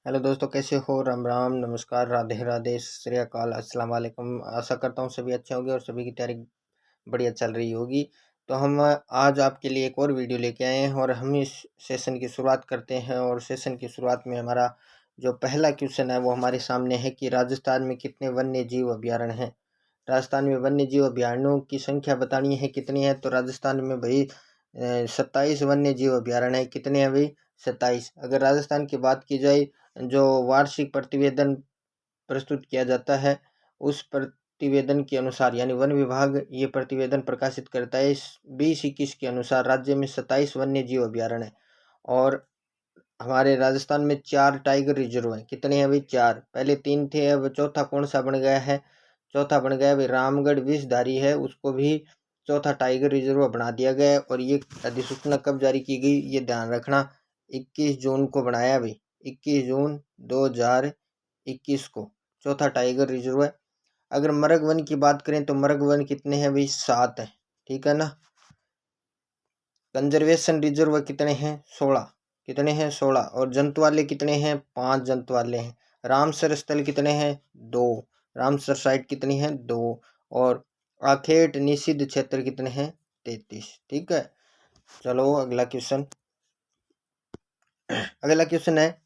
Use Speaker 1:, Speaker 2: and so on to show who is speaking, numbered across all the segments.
Speaker 1: Hello दोस्तों, कैसे हो? राम राम, नमस्कार, राधे राधे, सत श्री अकाल, अस्सलाम वालेकुम। आशा करता हूँ सभी अच्छे होंगे और सभी की तैयारी बढ़िया चल रही होगी। तो हम आज आपके लिए एक और वीडियो लेके आए हैं और हम इस सेशन की शुरुआत करते हैं। और सेशन की शुरुआत में हमारा जो पहला क्वेश्चन है वो हमारे सामने है कि राजस्थान में कितने वन्य जीव अभ्यारण्य हैं। राजस्थान में वन्य जीव अभ्यारण्यों की संख्या बतानी है कितनी है। तो राजस्थान में भाई 27 वन्य जीव अभ्यारण्य है। कितने हैं भाई? 27। अगर राजस्थान की बात की जाए, जो वार्षिक प्रतिवेदन प्रस्तुत किया जाता है, उस प्रतिवेदन के अनुसार यानी वन विभाग ये प्रतिवेदन प्रकाशित करता है। 2021 के अनुसार राज्य में 27 वन्य जीव अभ्यारण्य है। और हमारे राजस्थान में 4 टाइगर रिजर्व हैं। कितने हैं भाई? 4। पहले 3 थे, अब चौथा कौन सा बन गया है? चौथा बन गया भाई रामगढ़ विषधारी है, उसको भी चौथा टाइगर रिजर्व बना दिया गया है। और ये अधिसूचना कब जारी की गई ये ध्यान रखना, 21 जून को बनाया भाई, 21 जून 2021 को चौथा टाइगर रिजर्व है। अगर मरग वन की बात करें तो मरग वन कितने हैं भाई? 7 है, ठीक है ना। कंजर्वेशन रिजर्व कितने हैं? 16। कितने हैं? 16। और जंतुआलय कितने हैं? 5 जंतुआलय हैं। रामसर स्थल कितने हैं? 2। रामसर साइट कितनी है? 2। और आखेट निषिद्ध क्षेत्र कितने हैं? 33। ठीक है, चलो अगला क्वेश्चन। अगला क्वेश्चन है,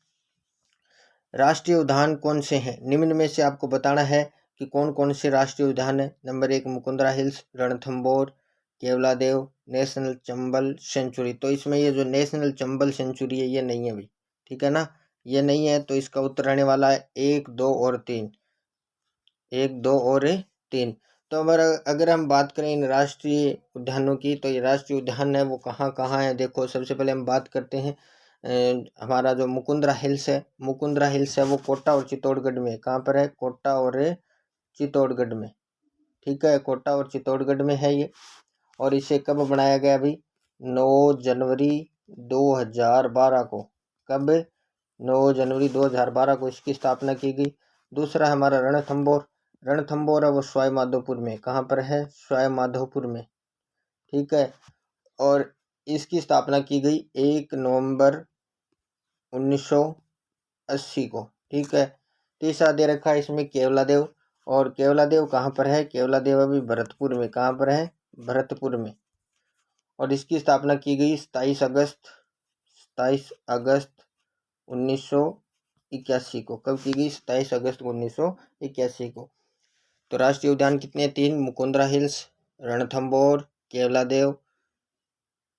Speaker 1: राष्ट्रीय उद्यान कौन से हैं? निम्न में से आपको बताना है कि कौन कौन से राष्ट्रीय उद्यान है। Number 1 Mukundra Hills, Ranthambore, Keoladeo, National Chambal Sanctuary. तो इसमें ये जो नेशनल चंबल सेंचुरी है ये नहीं है भाई, ठीक है ना, ये नहीं है। तो इसका उत्तर रहने वाला है 1, 2 और 3। 1, 2 और 3। तो अगर हम बात करें इन राष्ट्रीय उद्यानों की, तो ये राष्ट्रीय उद्यान है वो कहाँ कहाँ है। देखो, सबसे पहले हम बात करते हैं हमारा जो मुकुंदरा हिल्स है। मुकुंदरा हिल्स है वो कोटा और चित्तौड़गढ़ में। कहाँ पर है? कोटा और चित्तौड़गढ़ में, ठीक है, कोटा और चित्तौड़गढ़ में है ये। और इसे कब बनाया गया भाई? 9 जनवरी 2012 को। कब? 9 जनवरी 2012 को इसकी स्थापना की गई। दूसरा हमारा रणथंभौर। रणथंभौर है वो सवाई माधोपुर में। कहाँ पर है? सवाई माधोपुर में, ठीक है। और इसकी स्थापना की गई 1 नवंबर 1980 को, ठीक है। तीसरा दे रखा है इसमें केवलादेव। और केवलादेव कहाँ पर है? केवलादेव अभी भरतपुर में। कहाँ पर है? भरतपुर में। और इसकी स्थापना की गई 27 अगस्त 1981 को। कब की गई? 27 अगस्त 1981 को। तो राष्ट्रीय उद्यान कितने? 3, मुकुंदरा हिल्स, रणथंभौर, केवलादेव,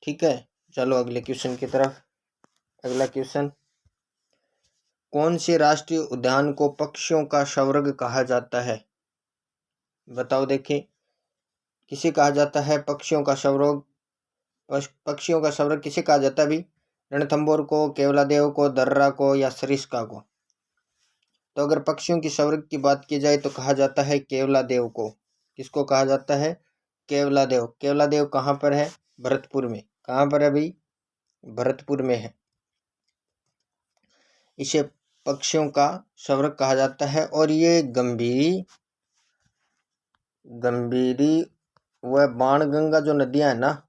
Speaker 1: ठीक है। चलो अगले क्वेश्चन की तरफ। अगला क्वेश्चन, कौन से राष्ट्रीय उद्यान को पक्षियों का स्वर्ग कहा जाता है? बताओ देखें, किसे कहा जाता है पक्षियों का स्वर्ग? पक्षियों का स्वर्ग किसे कहा जाता है भी? रणथंभौर को, केवलादेव को, दर्रा को या सरिस्का को? तो अगर पक्षियों की स्वर्ग की बात की जाए तो कहा जाता है केवलादेव को। किसको कहा जाता है? केवलादेव। केवलादेव कहाँ पर है? भरतपुर में। कहाँ पर है भाई? भरतपुर में है। इसे पक्षियों का स्वर्ग कहा जाता है। और ये गंभीरी व बाणगंगा जो नदियां हैं ना,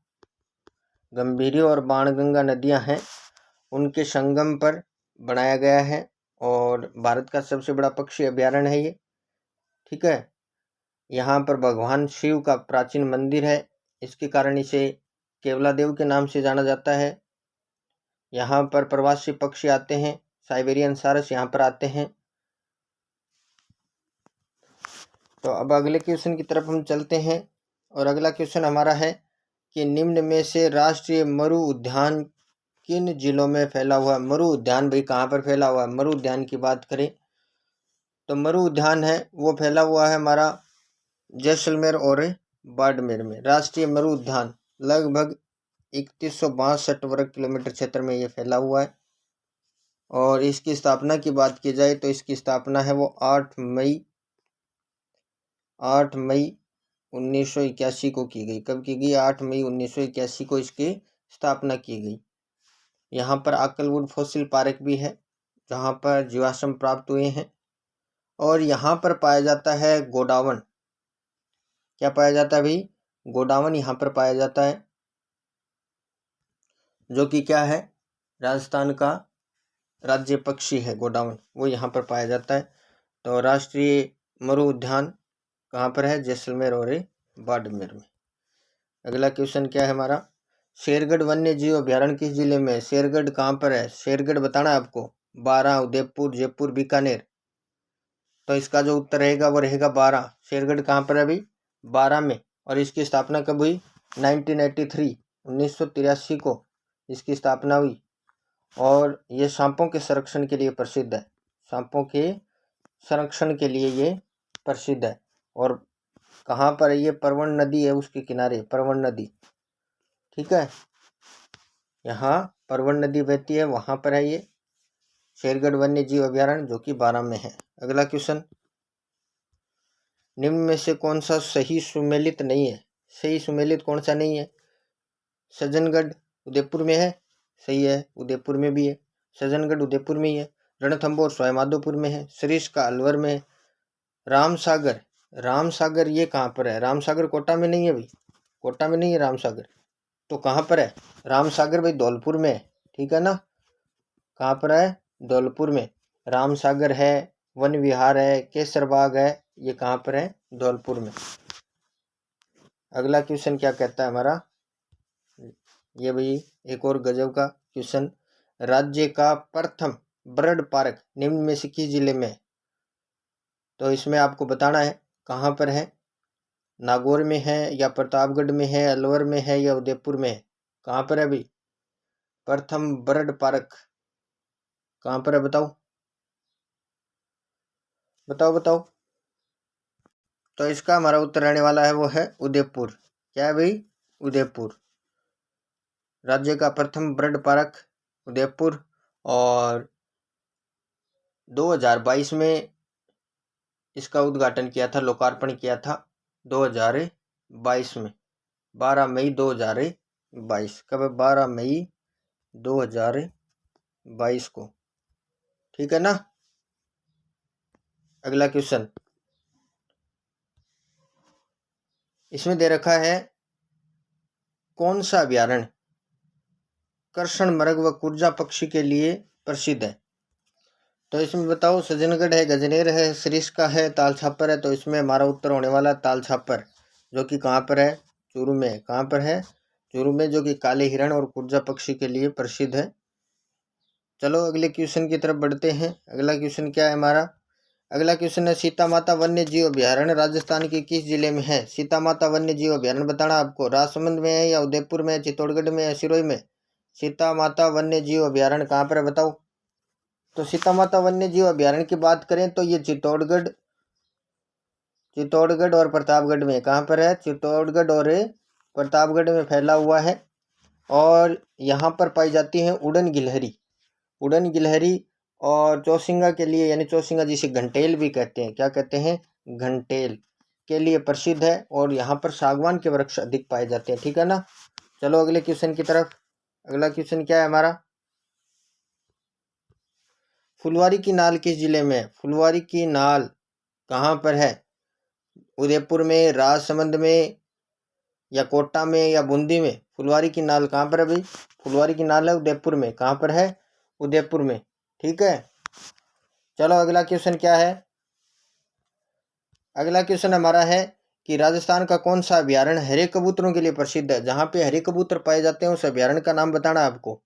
Speaker 1: गंभीरी और बाणगंगा नदियां हैं, उनके संगम पर बनाया गया है। और भारत का सबसे बड़ा पक्षी अभ्यारण्य है ये, ठीक है। यहाँ पर भगवान शिव का प्राचीन मंदिर है, इसके कारण इसे केवलादेव के नाम से जाना जाता है। यहाँ पर प्रवासी पक्षी आते हैं, साइबेरियन सारस यहाँ पर आते हैं। तो अब अगले क्वेश्चन की तरफ हम चलते हैं। और अगला क्वेश्चन हमारा है कि निम्न में से राष्ट्रीय मरु उद्यान किन जिलों में फैला हुआ है? मरु उद्यान भाई कहाँ पर फैला हुआ है? मरु उद्यान की बात करें तो मरु उद्यान है वो फैला हुआ है हमारा जैसलमेर और बाड़मेर में। राष्ट्रीय मरु उद्यान लगभग 3162 वर्ग किलोमीटर क्षेत्र में ये फैला हुआ है। और इसकी स्थापना की बात की जाए तो इसकी स्थापना है वो 8 मई 1981 को की गई। कब की गई? 8 मई 1981 को इसकी स्थापना की गई। यहाँ पर आकलवुड फॉसिल पार्क भी है जहाँ पर जीवाश्म प्राप्त हुए हैं। और यहाँ पर पाया जाता है गोडावण। क्या पाया जाता है भाई? गोडावण यहाँ पर पाया जाता है, जो कि क्या है? राजस्थान का राज्य पक्षी है गोडाउन, वो यहाँ पर पाया जाता है। तो राष्ट्रीय मरु उद्यान कहाँ पर है? जैसलमेर और बाड़मेर में। अगला क्वेश्चन क्या है हमारा? शेरगढ़ वन्य जीव अभ्यारण्य किस जिले में है? शेरगढ़ कहाँ पर है? शेरगढ़ बताना है आपको। बारां, उदयपुर, जयपुर, बीकानेर। तो इसका जो उत्तर रहेगा वो रहेगा बारां। शेरगढ़ कहाँ पर है अभी? बारां में। और इसकी स्थापना कब हुई? 1983, 1983 को इसकी स्थापना हुई। और ये सांपों के संरक्षण के लिए प्रसिद्ध है। सांपों के संरक्षण के लिए ये प्रसिद्ध है। और कहाँ पर है ये? परवन नदी है उसके किनारे, परवन नदी। ठीक है, यहाँ परवन नदी बहती है, वहाँ पर है ये शेरगढ़ वन्य जीव अभ्यारण्य, जो कि बारां में है। अगला क्वेश्चन, निम्न में से कौन सा सही सुमेलित नहीं है? सही सुमेलित कौन सा नहीं है? सज्जनगढ़ उदयपुर में है, सही है, उदयपुर में भी है। सज्जनगढ़ उदयपुर में ही है। रणथंभौर सवाईमाधोपुर में है। सरिस्का अलवर में है। रामसागर, रामसागर ये कहाँ पर है? रामसागर कोटा में नहीं है भाई, कोटा में नहीं है रामसागर। तो कहाँ पर है रामसागर? भाई धौलपुर में है। ठीक है ना, कहाँ पर है? धौलपुर में रामसागर है, वन विहार है, केसर बाग है, ये कहाँ पर है? धौलपुर में। अगला क्वेश्चन क्या कहता है हमारा? ये भाई एक और गजब का क्वेश्चन, राज्य का प्रथम बर्ड पार्क निम्न में से किस जिले में है? तो इसमें आपको बताना है कहाँ पर है। नागौर में है, या प्रतापगढ़ में है, अलवर में है, या उदयपुर में है? कहाँ पर है भाई प्रथम बर्ड पार्क? कहाँ पर है बताओ बताओ बताओ। तो इसका हमारा उत्तर रहने वाला है वो है उदयपुर। क्या है भाई? उदयपुर। राज्य का प्रथम बर्ड पार्क उदयपुर। और 2022 में इसका उद्घाटन किया था, लोकार्पण किया था 2022 में, 12 मई 2022। कब? 12 मई 2022 को। ठीक है ना। अगला क्वेश्चन इसमें दे रखा है, कौन सा अभ्यारण्य कृष्ण मृग व कुर्जा पक्षी के लिए प्रसिद्ध है? तो इसमें बताओ, सज्जनगढ़ है, गजनेर है, सरिस्का है, ताल छापर है। तो इसमें हमारा उत्तर होने वाला ताल छापर, जो कि कहाँ पर है? चूरू में। कहाँ पर है? चूरू में, जो कि काले हिरण और कुर्जा पक्षी के लिए प्रसिद्ध है। चलो अगले क्वेश्चन की तरफ बढ़ते हैं। अगला क्वेश्चन क्या है हमारा? अगला क्वेश्चन है, सीता माता वन्य जीव अभ्यारण्य राजस्थान के किस जिले में है? सीता माता वन्य जीव अभ्यारण्य बताना आपको। राजसमंद में है, या उदयपुर में है, चित्तौड़गढ़ में है, सिरोही में? सीता माता वन्य जीव अभ्यारण्य कहाँ पर है बताओ। तो सीता माता वन्य जीव अभ्यारण्य की बात करें तो ये चित्तौड़गढ़ और प्रतापगढ़ में। कहाँ पर है? चित्तौड़गढ़ और प्रतापगढ़ में फैला हुआ है। और यहाँ पर पाई जाती है उड़न गिलहरी। उड़न गिलहरी और चौसिंगा के लिए, यानी चौसिंगा जिसे घंटेल भी कहते हैं, क्या कहते हैं? घंटेल के लिए प्रसिद्ध है। और यहाँ पर सागवान के वृक्ष अधिक पाए जाते हैं। ठीक है ना। चलो अगले क्वेश्चन की तरफ। अगला क्वेश्चन क्या है हमारा? फुलवारी की नाल किस जिले में है? फुलवारी की नाल कहाँ पर है? उदयपुर में, राजसमंद में, या कोटा में, या बूंदी में? फुलवारी की नाल कहाँ पर है भाई? फुलवारी की नाल है उदयपुर में। कहाँ पर है? उदयपुर में। ठीक है। चलो अगला क्वेश्चन क्या है? अगला क्वेश्चन हमारा है कि राजस्थान का कौन सा अभ्यारण्य हरे कबूतरों के लिए प्रसिद्ध है? जहाँ पे हरे कबूतर पाए जाते हैं उस अभ्यारण्य का नाम बताना आपको।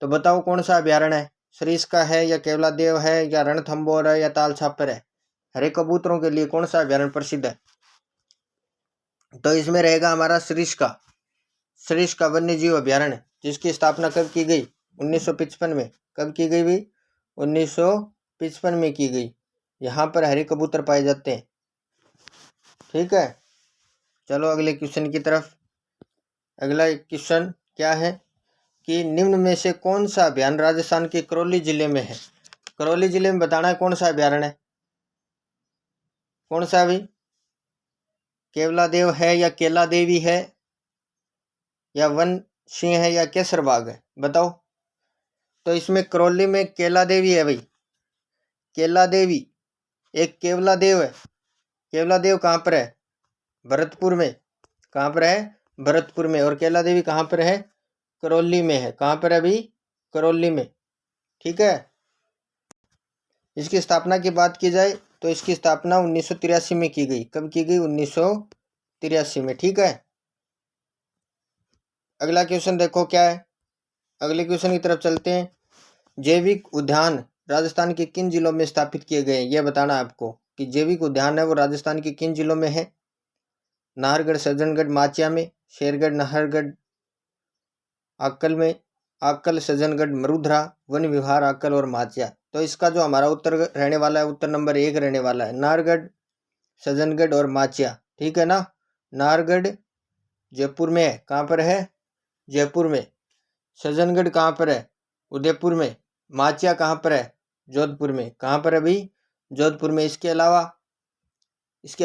Speaker 1: तो बताओ कौन सा अभ्यारण्य है? सरिस्का है, या केवलादेव है, या रणथंभौर है, या ताल छापर है? हरे कबूतरों के लिए कौन सा अभ्यारण्य प्रसिद्ध है? तो इसमें रहेगा हमारा सरिस्का वन्य जीव अभ्यारण्य, जिसकी स्थापना कब की गई? 1955 में। कब की गई भी? 1955 में की गई। यहाँ पर हरे कबूतर पाए जाते हैं। ठीक है। चलो अगले क्वेश्चन की तरफ। अगला क्वेश्चन क्या है कि निम्न में से कौन सा अभ्यारण्य राजस्थान के करौली जिले में है? करौली जिले में बताना है कौन सा अभ्यारण्य है। कौन सा भी? केवलादेव है, या केला देवी है, या वन सिंह है, या केसर बाग है? बताओ। तो इसमें करौली में केला देवी है भाई। केला देवी एक केवला देव है। केवला देव कहाँ पर है? भरतपुर में। कहाँ पर है? भरतपुर में। और केला देवी कहाँ पर है? करौली में है। कहाँ पर है अभी? करौली में। ठीक है। इसकी स्थापना की बात की जाए तो इसकी स्थापना 1983 में की गई। कब की गई? 1983 में। ठीक है। अगला क्वेश्चन देखो क्या है। अगले क्वेश्चन की तरफ चलते हैं। जैविक उद्यान राजस्थान के किन जिलों में स्थापित किए गए हैं? यह बताना आपको कि जैविक उद्यान है वो राजस्थान के किन जिलों में है। नाहरगढ़, सज्जनगढ़, माचिया में, शेरगढ़, नाहरगढ़, आक्कल में, आक्कल, सज्जनगढ़, मरुधरा, वन विहार, आक्कल और माचिया। तो इसका जो हमारा उत्तर रहने वाला है, उत्तर नंबर 1 रहने वाला है, नाहरगढ़, सज्जनगढ़ और माचिया। ठीक है ना। नाहरगढ़ जयपुर में है। कहाँ पर है? जयपुर में। सज्जनगढ़ कहाँ पर है? उदयपुर में। माचिया कहाँ पर है? जोधपुर में। कहाँ पर है भाई? जोधपुर में। इसके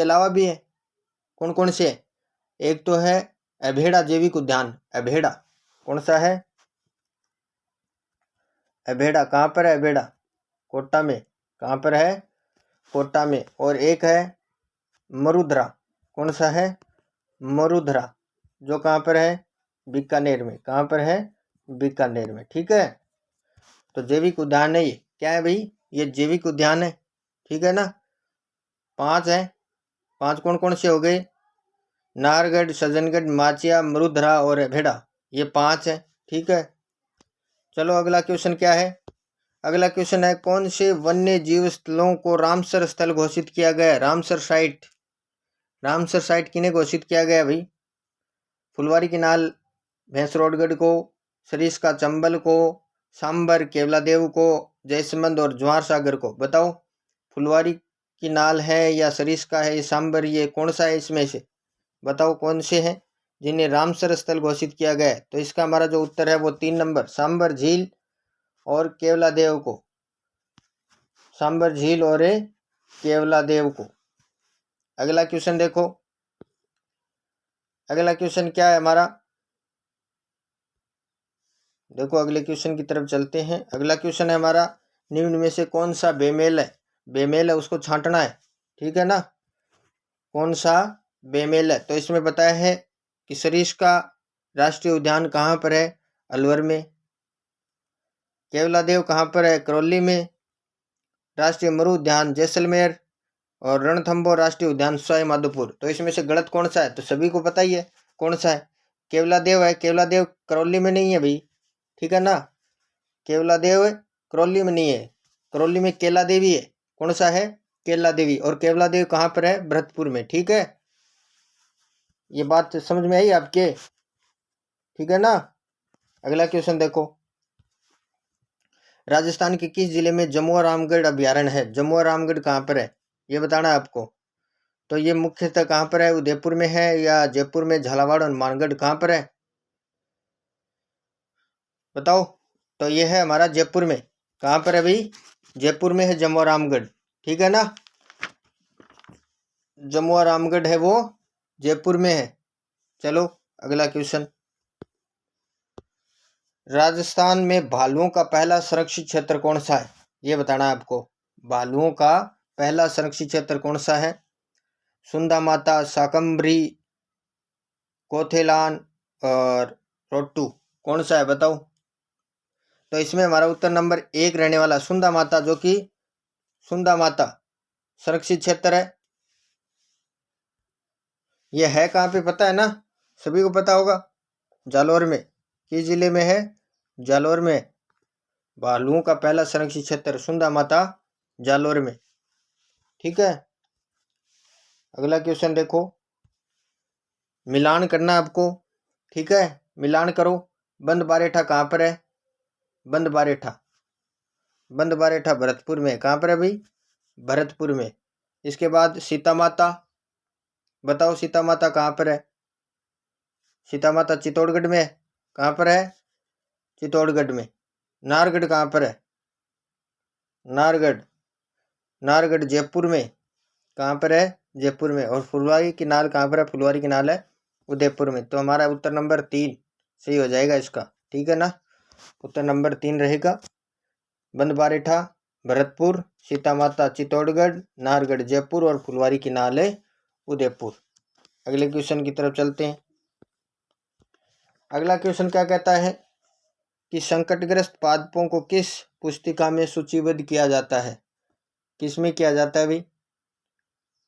Speaker 1: अलावा भी है। कौन कौन से? एक तो है अभेड़ा जैविक उद्यान। अभेड़ा कौन सा है? अभेड़ा कहाँ पर है? अभेड़ा कोटा में। कहाँ पर है? कोटा में। और एक है मरुधरा। कौन सा है? मरुधरा, जो कहाँ पर है? बीकानेर में। कहाँ पर है? बीकानेर में। ठीक है। तो जैविक उद्यान है ये। क्या है भाई? ये जैविक उद्यान है। ठीक है ना। 5 है। 5 कौन कौन से हो गए? नाहरगढ़, सज्जनगढ़, माचिया, मरुधरा और अभेड़ा। ये 5 है। ठीक है। चलो अगला क्वेश्चन क्या है। अगला क्वेश्चन है, कौन से वन्य जीव स्थलों को रामसर स्थल घोषित किया गया? Ramsar site. रामसर साइट किन्हें घोषित किया गया भाई? फुलवारी किनाल भैंसरोडगढ़ को, सरिस्का चंबल को, सांबर केवलादेव को, जयसमंद और ज्वार सागर को। बताओ, फुलवारी की नाल है या सरिस्का है, सांबर, ये कौन सा है इसमें से? बताओ कौन से हैं जिन्हें रामसर स्थल घोषित किया गया है? तो इसका हमारा जो उत्तर है वो 3 नंबर, सांबर झील और केवलादेव को। सांबर झील और केवलादेव को। अगला क्वेश्चन देखो। अगला क्वेश्चन क्या है हमारा? देखो अगले क्वेश्चन की तरफ चलते हैं। अगला क्वेश्चन है हमारा, निम्न में से कौन सा बेमेल है? बेमेल है, उसको छांटना है। ठीक है ना। कौन सा बेमेल है? तो इसमें बताया है कि सरिस्का राष्ट्रीय उद्यान कहाँ पर है? अलवर में। केवलादेव कहाँ पर है? करौली में। राष्ट्रीय मरु उद्यान जैसलमेर। और रणथंभौर राष्ट्रीय उद्यान सवाई माधोपुर। तो इसमें से गलत कौन सा है? तो सभी को पता ही है कौन सा है। केवलादेव है। केवलादेव करौली में नहीं है भाई। ठीक है ना। केवलादेव करौली में नहीं है। करौली में केला देवी है। कौन सा है? केला देवी। और केवलादेव कहाँ पर है? भरतपुर में। ठीक है। ये बात समझ में आई आपके? ठीक है ना। अगला क्वेश्चन देखो। राजस्थान के किस जिले में जमुआ रामगढ़ अभ्यारण्य है? जमुआ रामगढ़ कहाँ पर है ये बताना है आपको। तो ये मुख्यतः कहाँ पर है? उदयपुर में है या जयपुर में, झालावाड़ और मानगढ़? कहाँ पर है बताओ। तो ये है हमारा जयपुर में। कहाँ पर है भाई? जयपुर में है जमुआ रामगढ़। ठीक है ना। जमुआ रामगढ़ है वो जयपुर में है। चलो अगला क्वेश्चन। राजस्थान में भालुओं का पहला संरक्षित क्षेत्र कौन सा है? ये बताना है आपको। भालुओं का पहला संरक्षित क्षेत्र कौन सा है? सुंदा माता, शाकंभरी, कोथेलान और रोट्टू। कौन सा है बताओ। तो इसमें हमारा उत्तर नंबर 1 रहने वाला सुंदा माता, जो कि सुंदा माता संरक्षित क्षेत्र है। यह है कहाँ पे पता है ना? सभी को पता होगा। जालौर में। किस जिले में है? जालौर में। भालुओं का पहला संरक्षित क्षेत्र सुंदा माता, जालौर में। ठीक है। अगला क्वेश्चन देखो। मिलान करना आपको। ठीक है। मिलान करो। बंद बारेठा कहाँ पर है? बंद बारेठा। बंद बारेठा भरतपुर में। कहाँ पर है भाई? भरतपुर में। इसके बाद सीता माता। बताओ सीता माता कहाँ पर है? सीता माता चित्तौड़गढ़ में है। कहाँ पर है? चित्तौड़गढ़ में। नाहरगढ़ कहाँ पर है? नाहरगढ़। नाहरगढ़ जयपुर में। कहाँ पर है? जयपुर में। और फुलवारी की नाल कहाँ पर है? फुलवारी की नाल है उदयपुर में। तो हमारा उत्तर नंबर 3 सही हो जाएगा इसका। ठीक है ना। उत्तर नंबर 3 रहेगा। बंद बारेठा भरतपुर, सीता माता चित्तौड़गढ़, नाहरगढ़ जयपुर और फुलवारी की नाल है उदयपुर। अगले क्वेश्चन की तरफ चलते हैं। अगला क्वेश्चन क्या कहता है? कि संकटग्रस्त पादपों को किस पुस्तिका में सूचीबद्ध किया जाता है? किस में किया जाता है भाई?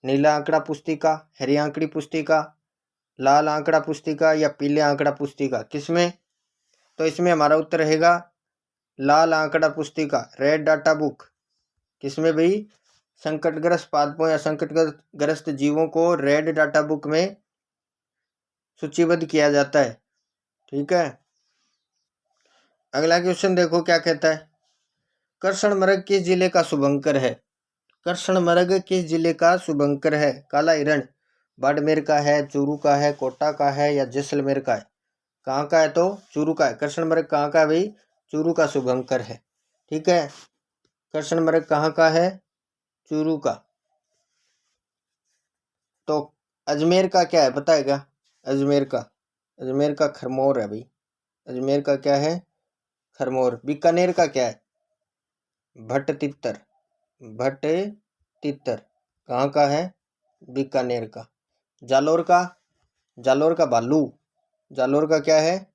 Speaker 1: नीला आंकड़ा पुस्तिका, हरी आंकड़ी पुस्तिका, लाल आंकड़ा पुस्तिका या पीले आंकड़ा पुस्तिका, किसमें? तो इसमें हमारा उत्तर रहेगा लाल आंकड़ा पुस्तिका, रेड डाटा बुक। किसमें भाई? संकटग्रस्त पादपों या संकटग्रस्त जीवों को रेड डाटा बुक में सूचीबद्ध किया जाता है। ठीक है, अगला क्वेश्चन देखो क्या कहता है। कृष्ण मृग किस जिले का शुभंकर है? कृष्ण मृग किस जिले का शुभंकर है? काला हिरण बाड़मेर का है, चूरू का है, कोटा का है या जैसलमेर का है? कहाँ का है? तो चूरू का है। कृष्ण मृग कहाँ का है भाई? चूरू का शुभंकर है। ठीक है, कृष्ण मृग कहाँ का है? चूरू का। तो अजमेर का क्या है पता है क्या? अजमेर का खरमोर है भाई। अजमेर का क्या है? खरमोर। बीकानेर का क्या है? भट्ट तितर। कहाँ का है? बीकानेर का। जालोर का भालू। जालोर का क्या है?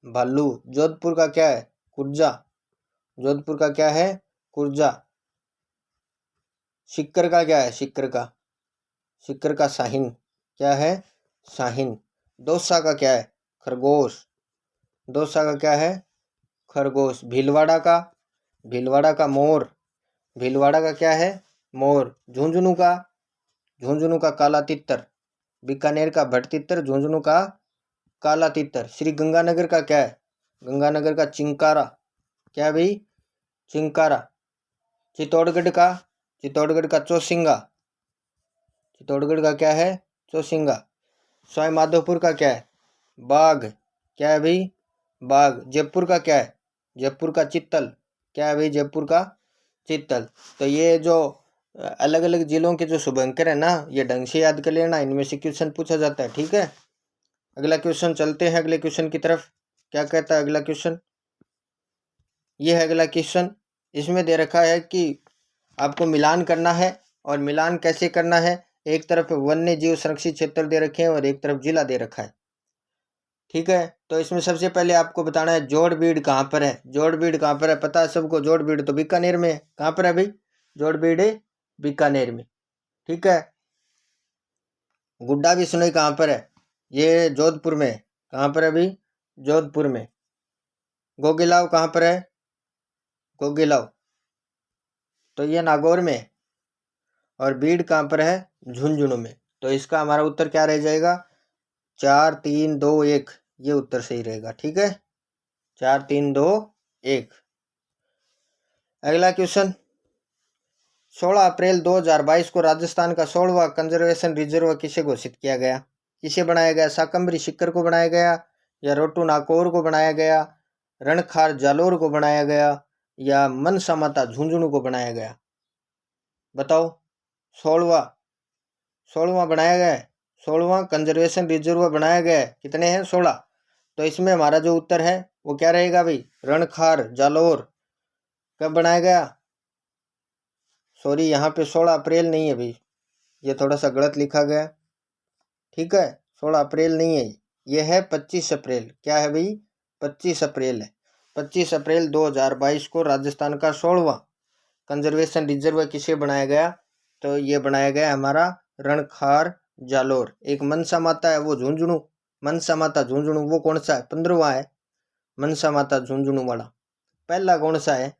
Speaker 1: भालू। जोधपुर का क्या है? कुर्जा। जोधपुर का क्या है? कुर्जा। सिक्कर का क्या है? सिक्कर का शाहीन। क्या है? शाहीन। दौसा का क्या है? खरगोश। दौसा का क्या है? खरगोश। भीलवाड़ा का मोर। भीलवाड़ा का क्या है? मोर। झुंझुनू का काला तितर। बीकानेर का भट्ट तितर, झुंझुनू का काला तितर। श्री गंगानगर का क्या है? गंगानगर का चिंकारा। क्या है भाई? चिंकारा। चित्तौड़गढ़ का चौसिंगा। चित्तौड़गढ़ का क्या है? चौसिंगा। सवाई माधोपुर का क्या है? बाघ। क्या है भाई? बाघ। जयपुर का क्या है? जयपुर का चित्तल। क्या है भाई? जयपुर का चित्तल। तो ये जो अलग अलग जिलों के जो शुभंकर है ना, ये ढंग से याद कर लेना, इनमें से क्वेश्चन पूछा जाता है। ठीक है, अगला क्वेश्चन चलते हैं अगले क्वेश्चन की तरफ। क्या कहता है अगला क्वेश्चन? ये है अगला क्वेश्चन। इसमें दे रखा है कि आपको मिलान करना है, और मिलान कैसे करना है? एक तरफ वन्य जीव संरक्षित क्षेत्र दे रखे हैं और एक तरफ जिला दे रखा है। ठीक है, तो इसमें सबसे पहले आपको बताना है जोड़बीड़ कहाँ पर है। जोड़बीड़ कहाँ पर है पता है सबको? जोड़बीड़ तो बीकानेर में है। कहाँ पर है भाई? जोड़बीड़ बीकानेर में। ठीक है, गुड्डा बिश्नोई कहाँ पर है? ये जोधपुर में। कहाँ पर है भाई? जोधपुर में। गोगिलाव कहाँ पर है? गोगिलाव तो ये नागौर में। और बीड़ कहाँ पर है? झुंझुनू में। तो इसका हमारा उत्तर क्या रह जाएगा? 4 3 2 1, ये उत्तर सही रहेगा। ठीक है, 4 3 2 1। अगला क्वेश्चन। 16 अप्रैल 2022 को राजस्थान का 16वां कंजर्वेशन रिजर्व किसे घोषित किया गया? किसे बनाया गया? शाकंभरी सीकर को बनाया गया, या रोटू नाकोर को बनाया गया, रणखार जालोर को बनाया गया, या मनसा माता झुंझुनू को बनाया गया? बताओ। 16वां बनाया गया है। 16वां कंजर्वेशन रिजर्व बनाया गया है। कितने हैं? 16। तो इसमें हमारा जो उत्तर है वो क्या रहेगा भाई? रणखार जालोर। कब बनाया गया? सॉरी, यहाँ पे 16 अप्रैल नहीं है भाई, ये थोड़ा सा गलत लिखा गया। ठीक है, 16 अप्रैल नहीं है, ये है 25 अप्रैल। क्या है भाई? 25 अप्रैल है। 25 अप्रैल 2022 को राजस्थान का 16वां कंजर्वेशन रिजर्व किसे बनाया गया? तो ये बनाया गया हमारा रणखार जालोर। एक मनसा माता है वो झुंझुनू। मनसा माता झुंझुनू वो कौन सा है? 15वां है मनसा माता झुंझुनू वाला। पहला कौन सा है?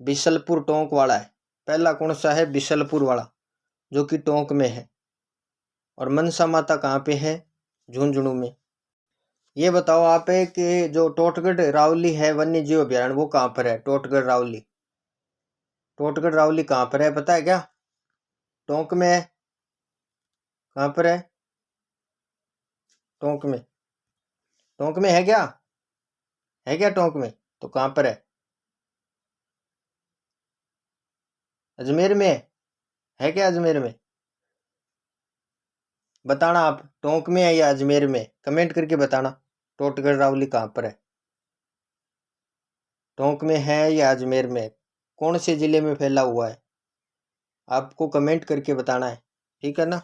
Speaker 1: बिशलपुर टोंक वाला है। पहला कौन सा है? बिशलपुर वाला, जो कि टोंक में है। और मनसा माता कहाँ पे है? झुंझुनू में। ये बताओ आप कि जो टोटगढ़ रावली है वन्य जीव अभ्यारण्य, वो कहाँ पर है? टोटगढ़ रावली कहाँ पर है पता है क्या? टोंक में है। कहाँ पर है? टोंक में। टोंक में है क्या? है क्या टोंक में? तो कहाँ पर है? अजमेर में है क्या? अजमेर में बताना आप, टोंक में है या अजमेर में? कमेंट करके बताना टोटगढ़ रावली कहाँ पर है, टोंक में है या अजमेर में, कौन से जिले में फैला हुआ है? आपको कमेंट करके बताना है। ठीक है ना।